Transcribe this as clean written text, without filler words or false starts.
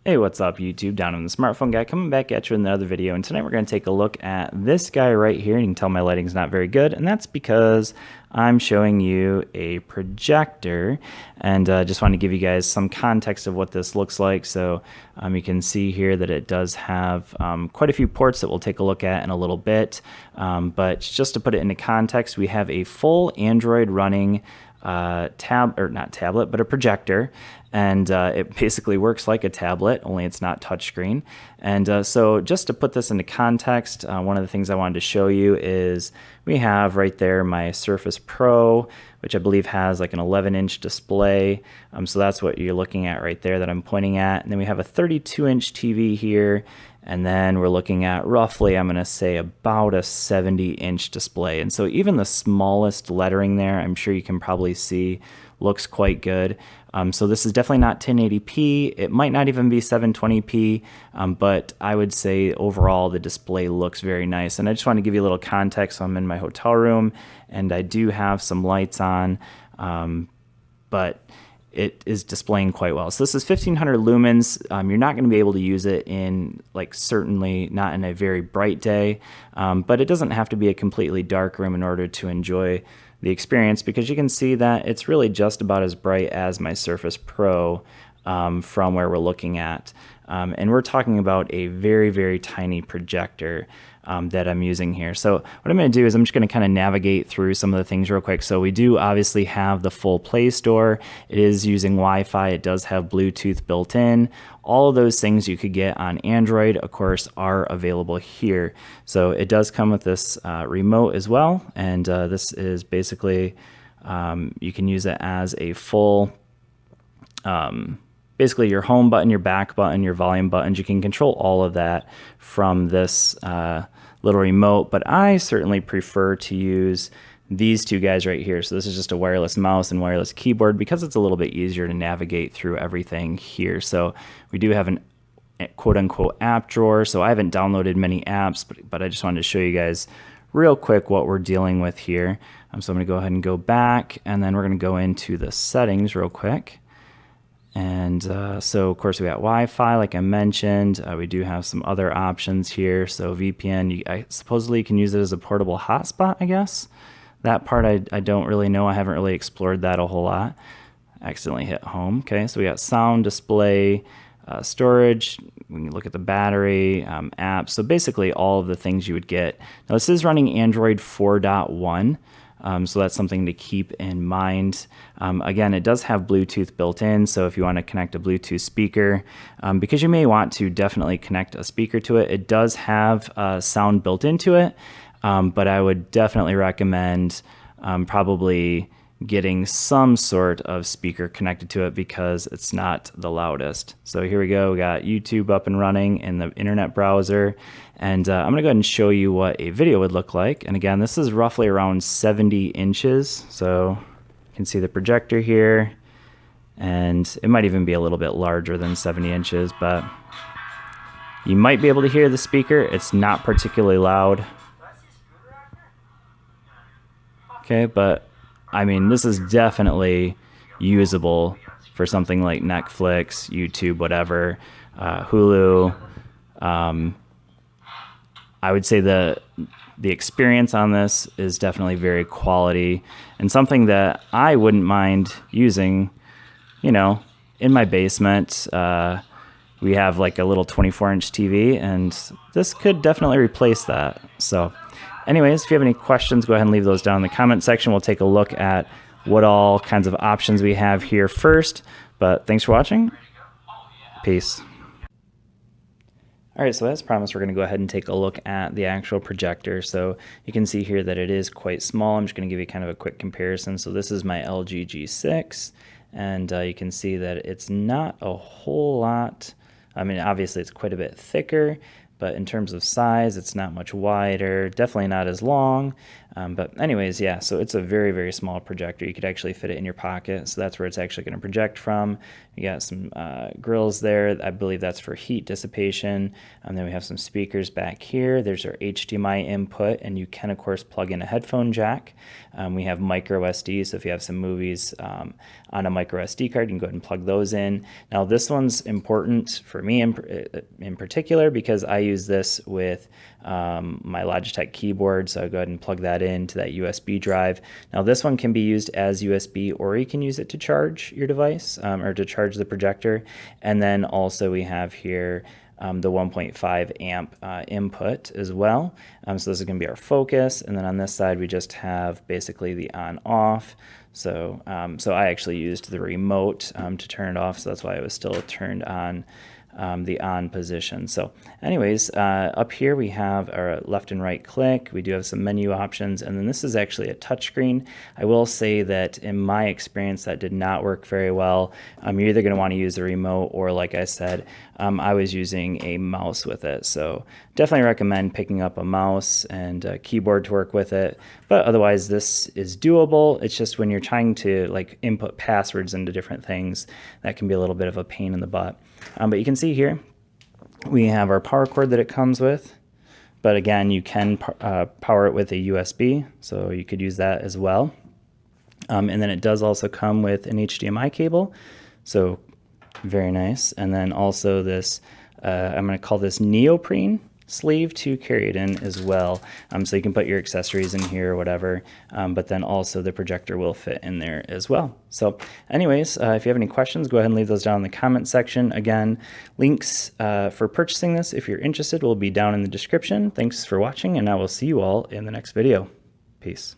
Hey, what's up YouTube? Down in the smartphone guy coming back at you with another video, and tonight we're going to take a look at this guy right here. You can tell my lighting's not very good, and that's because I'm showing you a projector, and just want to give you guys some context of what this looks like. So you can see here that it does have quite a few ports that we'll take a look at in a little bit, but just to put it into context, we have a full Android running not tablet, but a projector, and it basically works like a tablet, only it's not touchscreen. And so just to put this into context, one of the things I wanted to show you is we have right there my Surface Pro, which I believe has like an 11-inch display. So that's what you're looking at right there that I'm pointing at. And then we have a 32-inch TV here. And then we're looking at roughly, I'm going to say about a 70-inch display. And so even the smallest lettering there, I'm sure you can probably see, looks quite good. So this is definitely not 1080p. It might not even be 720p, but I would say overall the display looks very nice. And I just want to give you a little context. So I'm in my hotel room, and I do have some lights on, but it is displaying quite well. So this is 1500 lumens. You're not going to be able to use it in, like, certainly not in a very bright day, but it doesn't have to be a completely dark room in order to enjoy the experience, because you can see that it's really just about as bright as my Surface Pro from where we're looking at. And we're talking about a very, very tiny projector that I'm using here. So what I'm going to do is I'm just going to kind of navigate through some of the things real quick. So we do obviously have the full Play Store. It is using Wi-Fi. It does have Bluetooth built in. All of those things you could get on Android, of course, are available here. So it does come with this remote as well. And this is basically, you can use it as a full, basically your home button, your back button, your volume buttons. You can control all of that from this little remote, but I certainly prefer to use these two guys right here. So this is just a wireless mouse and wireless keyboard, because it's a little bit easier to navigate through everything here. So we do have an quote-unquote app drawer. So I haven't downloaded many apps, but I just wanted to show you guys real quick what we're dealing with here. So I'm going to go ahead and go back, and then we're going to go into the settings real quick. And so of course we got Wi-Fi, like I mentioned. We do have some other options here. So VPN, I supposedly can use it as a portable hotspot, I guess. That part I don't really know. I haven't really explored that a whole lot. Accidentally hit home. Okay, so we got sound, display, storage. We can look at the battery, apps. So basically all of the things you would get. Now this is running Android 4.1. So that's something to keep in mind. Again, it does have Bluetooth built in, so if you want to connect a Bluetooth speaker, because you may want to definitely connect a speaker to it, it does have sound built into it, but I would definitely recommend probably getting some sort of speaker connected to it, because it's not the loudest. So here we go. We got YouTube up and running in the internet browser, and I'm gonna go ahead and show you what a video would look like. And again, this is roughly around 70 inches. So you can see the projector here, and it might even be a little bit larger than 70 inches, but you might be able to hear the speaker. It's not particularly loud. Okay, but I mean, this is definitely usable for something like Netflix, YouTube, whatever, Hulu. I would say the experience on this is definitely very quality, and something that I wouldn't mind using, you know, in my basement. We have like a little 24-inch TV, and this could definitely replace that. So anyways, if you have any questions, go ahead and leave those down in the comment section. We'll take a look at what all kinds of options we have here first. But thanks for watching. Peace. All right, so as promised, we're going to go ahead and take a look at the actual projector. So you can see here that it is quite small. I'm just going to give you kind of a quick comparison. So this is my LG G6, and you can see that it's not a whole lot. I mean, obviously it's quite a bit thicker, but in terms of size, it's not much wider, definitely not as long. But anyways, yeah, so it's a very, very small projector. You could actually fit it in your pocket, so that's where it's actually going to project from. You got some grills there. I believe that's for heat dissipation. And then we have some speakers back here. There's our HDMI input, and you can, of course, plug in a headphone jack. We have micro SD, so if you have some movies on a micro SD card, you can go ahead and plug those in. Now, this one's important for me in particular because I use this with my Logitech keyboard, so I'll go ahead and plug that into that USB drive. Now, this one can be used as USB, or you can use it to charge your device or to charge the projector. And then also we have here the 1.5 amp input as well. So this is going to be our focus, and then on this side we just have basically the on-off. So I actually used the remote to turn it off, so that's why it was still turned on. The on position. So anyways, up here we have our left and right click. We do have some menu options, and then this is actually a touchscreen. I will say that in my experience that did not work very well. You're either going to want to use the remote, or like I said, I was using a mouse with it. So definitely recommend picking up a mouse and a keyboard to work with it. But otherwise this is doable. It's just when you're trying to like input passwords into different things, that can be a little bit of a pain in the butt. But you can see here we have our power cord that it comes with, but again you can power it with a USB, so you could use that as well. And then it does also come with an HDMI cable, so very nice. And then also this I'm going to call this neoprene sleeve to carry it in as well, so you can put your accessories in here or whatever, but then also the projector will fit in there as well. So anyways, if you have any questions, go ahead and leave those down in the comment section. Again, links for purchasing this if you're interested will be down in the description. Thanks for watching, and I will see you all in the next video. Peace.